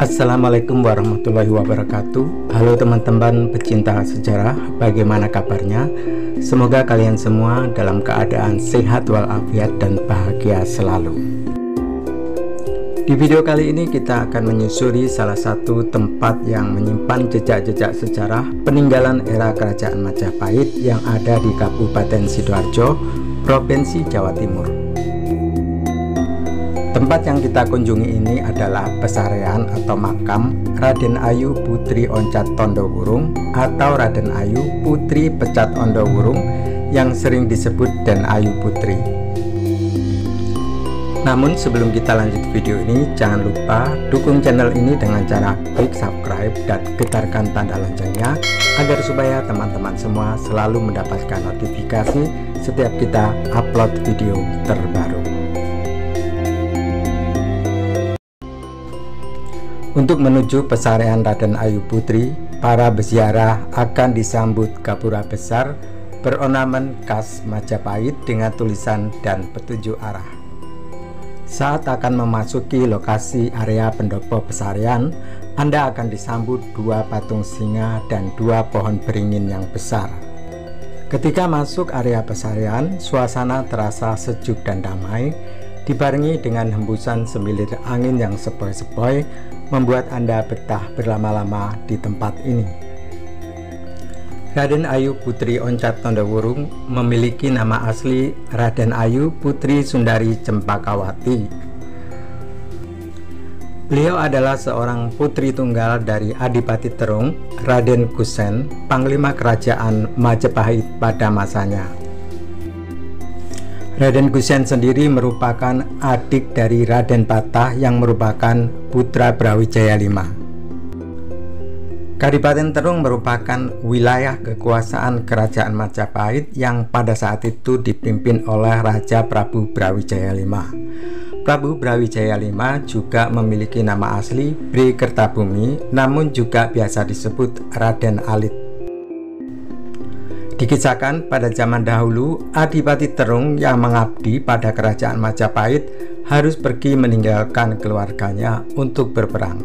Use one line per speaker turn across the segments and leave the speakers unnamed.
Assalamualaikum warahmatullahi wabarakatuh. Halo teman-teman pecinta sejarah, bagaimana kabarnya? Semoga kalian semua dalam keadaan sehat walafiat dan bahagia selalu. Di video kali ini kita akan menyusuri salah satu tempat yang menyimpan jejak-jejak sejarah peninggalan era Kerajaan Majapahit yang ada di Kabupaten Sidoarjo, Provinsi Jawa Timur. Tempat yang kita kunjungi ini adalah pesarean atau makam Raden Ayu Putri Oncat Tondowurung atau Raden Ayu Putri Pecat Ondowurung yang sering disebut Den Ayu Putri. Namun sebelum kita lanjut video ini, jangan lupa dukung channel ini dengan cara klik subscribe dan getarkan tanda loncengnya agar supaya teman-teman semua selalu mendapatkan notifikasi setiap kita upload video terbaru. Untuk menuju pesarean Raden Ayu Putri, para peziarah akan disambut gapura besar berornamen khas Majapahit dengan tulisan dan petunjuk arah. Saat akan memasuki lokasi area pendopo pesarean, Anda akan disambut dua patung singa dan dua pohon beringin yang besar. Ketika masuk area pesarean, suasana terasa sejuk dan damai, dibarengi dengan hembusan semilir angin yang sepoi-sepoi, membuat Anda betah berlama-lama di tempat ini. Raden Ayu Putri Oncat Tondowurung memiliki nama asli Raden Ayu Putri Sundari Cempakawati. Beliau adalah seorang putri tunggal dari Adipati Terung, Raden Kusen, Panglima Kerajaan Majapahit pada masanya. Raden Kusen sendiri merupakan adik dari Raden Patah yang merupakan putra Brawijaya V. Kadipaten Terung merupakan wilayah kekuasaan Kerajaan Majapahit yang pada saat itu dipimpin oleh Raja Prabu Brawijaya V. Prabu Brawijaya V juga memiliki nama asli Bri Kertabumi, namun juga biasa disebut Raden Alit. Dikisahkan pada zaman dahulu, Adipati Terung yang mengabdi pada Kerajaan Majapahit harus pergi meninggalkan keluarganya untuk berperang.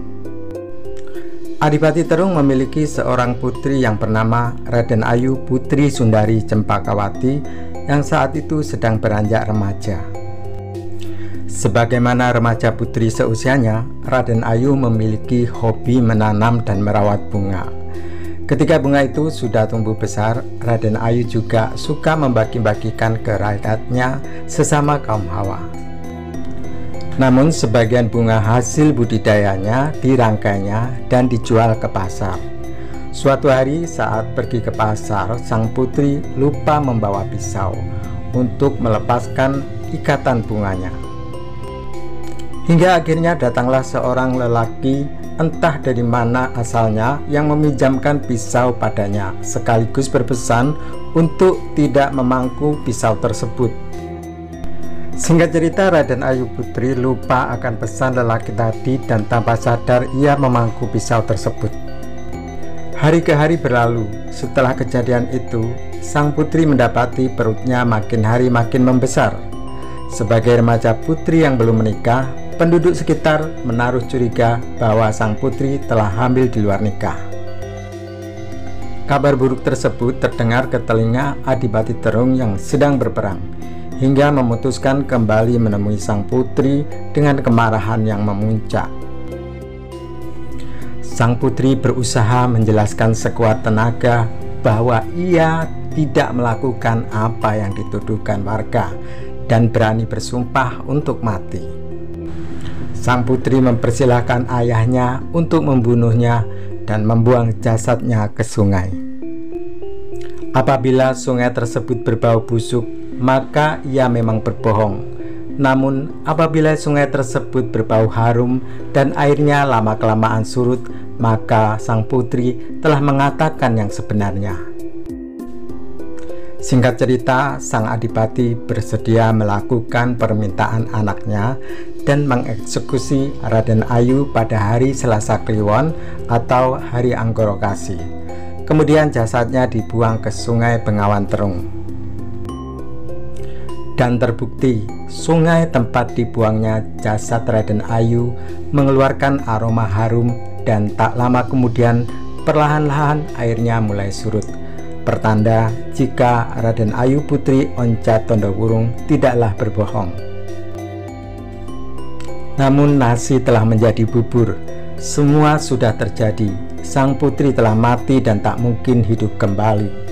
Adipati Terung memiliki seorang putri yang bernama Raden Ayu Putri Sundari Cempakawati yang saat itu sedang beranjak remaja. Sebagaimana remaja putri seusianya, Raden Ayu memiliki hobi menanam dan merawat bunga. Ketika bunga itu sudah tumbuh besar, Raden Ayu juga suka membagi-bagikan ke rakyatnya sesama kaum Hawa. Namun sebagian bunga hasil budidayanya dirangkainya dan dijual ke pasar. Suatu hari saat pergi ke pasar, sang putri lupa membawa pisau untuk melepaskan ikatan bunganya. Hingga akhirnya datanglah seorang lelaki entah dari mana asalnya yang meminjamkan pisau padanya, sekaligus berpesan untuk tidak memangku pisau tersebut. Singkat cerita, Raden Ayu Putri lupa akan pesan lelaki tadi dan tanpa sadar ia memangku pisau tersebut. Hari ke hari berlalu. Setelah kejadian itu, sang putri mendapati perutnya makin hari makin membesar. Sebagai remaja putri yang belum menikah, penduduk sekitar menaruh curiga bahwa sang putri telah hamil di luar nikah. Kabar buruk tersebut terdengar ke telinga Adipati Terung yang sedang berperang, hingga memutuskan kembali menemui sang putri dengan kemarahan yang memuncak. Sang putri berusaha menjelaskan sekuat tenaga bahwa ia tidak melakukan apa yang dituduhkan warga dan berani bersumpah untuk mati. Sang putri mempersilahkan ayahnya untuk membunuhnya dan membuang jasadnya ke sungai. Apabila sungai tersebut berbau busuk, maka ia memang berbohong. Namun apabila sungai tersebut berbau harum dan airnya lama-kelamaan surut, maka sang putri telah mengatakan yang sebenarnya. Singkat cerita, sang adipati bersedia melakukan permintaan anaknya dan mengeksekusi Raden Ayu pada hari Selasa Kliwon atau hari Anggorokasi. Kemudian jasadnya dibuang ke Sungai Bengawan Terung. Dan terbukti sungai tempat dibuangnya jasad Raden Ayu mengeluarkan aroma harum, dan tak lama kemudian perlahan-lahan airnya mulai surut. Pertanda jika Raden Ayu Putri Onca Tondowurung tidaklah berbohong. Namun nasi telah menjadi bubur. Semua sudah terjadi. Sang putri telah mati dan tak mungkin hidup kembali.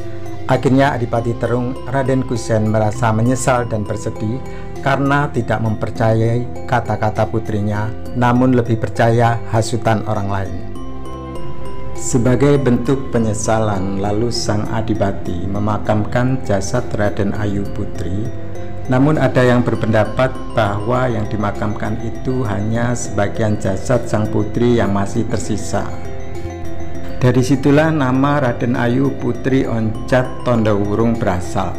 Akhirnya Adipati Terung Raden Kusen merasa menyesal dan bersedih karena tidak mempercayai kata-kata putrinya, namun lebih percaya hasutan orang lain. Sebagai bentuk penyesalan, lalu sang Adipati memakamkan jasad Raden Ayu Putri. Namun ada yang berpendapat bahwa yang dimakamkan itu hanya sebagian jasad sang putri yang masih tersisa. Dari situlah nama Raden Ayu Putri Oncat Tondowurung berasal.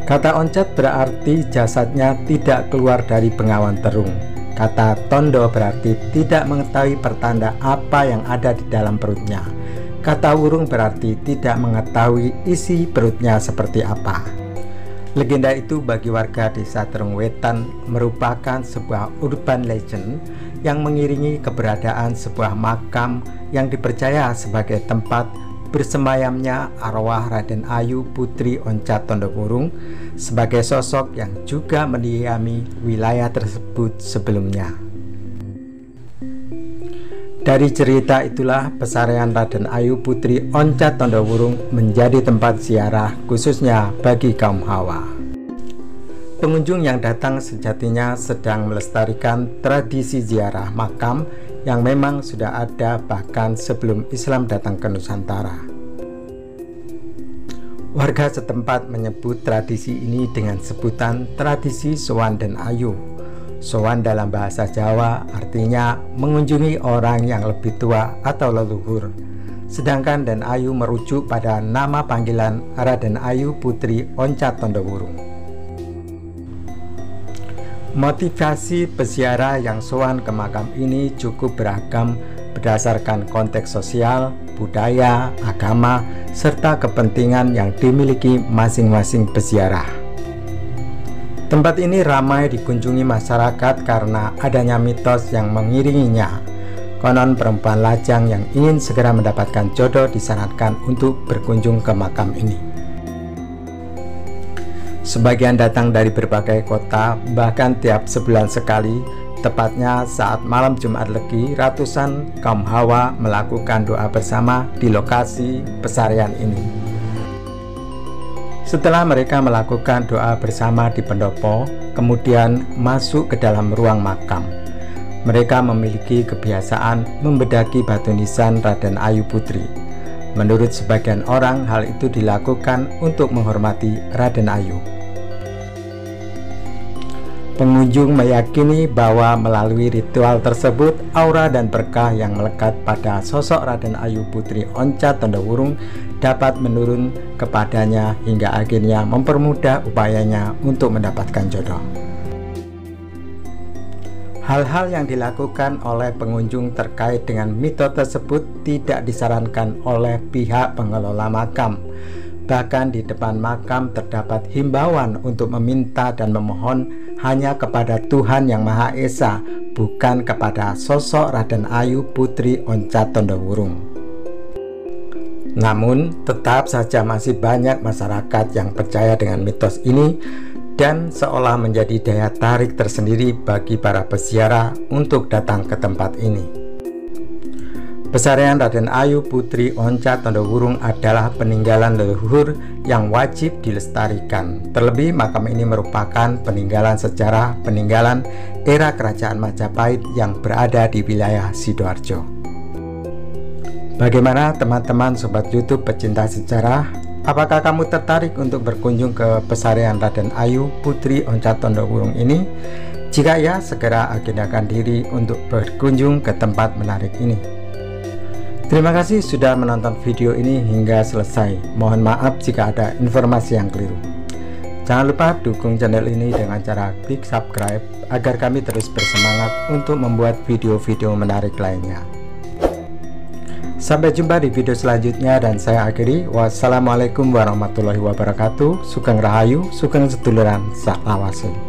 Kata oncat berarti jasadnya tidak keluar dari Bengawan Terung. Kata tondo berarti tidak mengetahui pertanda apa yang ada di dalam perutnya. Kata wurung berarti tidak mengetahui isi perutnya seperti apa. Legenda itu bagi warga desa Terung Wetan merupakan sebuah urban legend yang mengiringi keberadaan sebuah makam yang dipercaya sebagai tempat bersemayamnya arwah Raden Ayu Putri Onca Tondowurung sebagai sosok yang juga mendiami wilayah tersebut sebelumnya. Dari cerita itulah pesarian Raden Ayu Putri Onca Tondowurung menjadi tempat ziarah khususnya bagi kaum Hawa. Pengunjung yang datang sejatinya sedang melestarikan tradisi ziarah makam yang memang sudah ada bahkan sebelum Islam datang ke Nusantara. Warga setempat menyebut tradisi ini dengan sebutan tradisi Sowan dan Ayu. Sowan dalam bahasa Jawa artinya mengunjungi orang yang lebih tua atau leluhur, sedangkan dan Ayu merujuk pada nama panggilan Raden Ayu Putri Onca Tondowurung. Motivasi peziarah yang sowan ke makam ini cukup beragam berdasarkan konteks sosial, budaya, agama, serta kepentingan yang dimiliki masing-masing peziarah. Tempat ini ramai dikunjungi masyarakat karena adanya mitos yang mengiringinya. Konon perempuan lajang yang ingin segera mendapatkan jodoh disarankan untuk berkunjung ke makam ini. Sebagian datang dari berbagai kota, bahkan tiap sebulan sekali, tepatnya saat malam Jumat Legi, ratusan kaum Hawa melakukan doa bersama di lokasi pesarian ini. Setelah mereka melakukan doa bersama di pendopo, kemudian masuk ke dalam ruang makam. Mereka memiliki kebiasaan membedaki batu nisan Raden Ayu Putri. Menurut sebagian orang, hal itu dilakukan untuk menghormati Raden Ayu. Pengunjung meyakini bahwa melalui ritual tersebut, aura dan berkah yang melekat pada sosok Raden Ayu Putri Onca Tondowurung dapat menurun kepadanya hingga akhirnya mempermudah upayanya untuk mendapatkan jodoh. Hal-hal yang dilakukan oleh pengunjung terkait dengan mitos tersebut tidak disarankan oleh pihak pengelola makam. Bahkan di depan makam terdapat himbauan untuk meminta dan memohon hanya kepada Tuhan Yang Maha Esa, bukan kepada sosok Raden Ayu Putri Onca Tondowurung. Namun, tetap saja masih banyak masyarakat yang percaya dengan mitos ini dan seolah menjadi daya tarik tersendiri bagi para peziarah untuk datang ke tempat ini. Pesarian Raden Ayu Putri Onca Tondowurung adalah peninggalan leluhur yang wajib dilestarikan. Terlebih makam ini merupakan peninggalan sejarah peninggalan era Kerajaan Majapahit yang berada di wilayah Sidoarjo. Bagaimana teman-teman sobat YouTube pecinta sejarah? Apakah kamu tertarik untuk berkunjung ke pesarian Raden Ayu Putri Onca Tondowurung ini? Jika ya, segera agendakan diri untuk berkunjung ke tempat menarik ini. Terima kasih sudah menonton video ini hingga selesai. Mohon maaf jika ada informasi yang keliru. Jangan lupa dukung channel ini dengan cara klik subscribe agar kami terus bersemangat untuk membuat video-video menarik lainnya.
Sampai jumpa di video selanjutnya dan saya akhiri. Wassalamualaikum warahmatullahi wabarakatuh. Sugeng Rahayu, sugeng seduluran, sak lawase.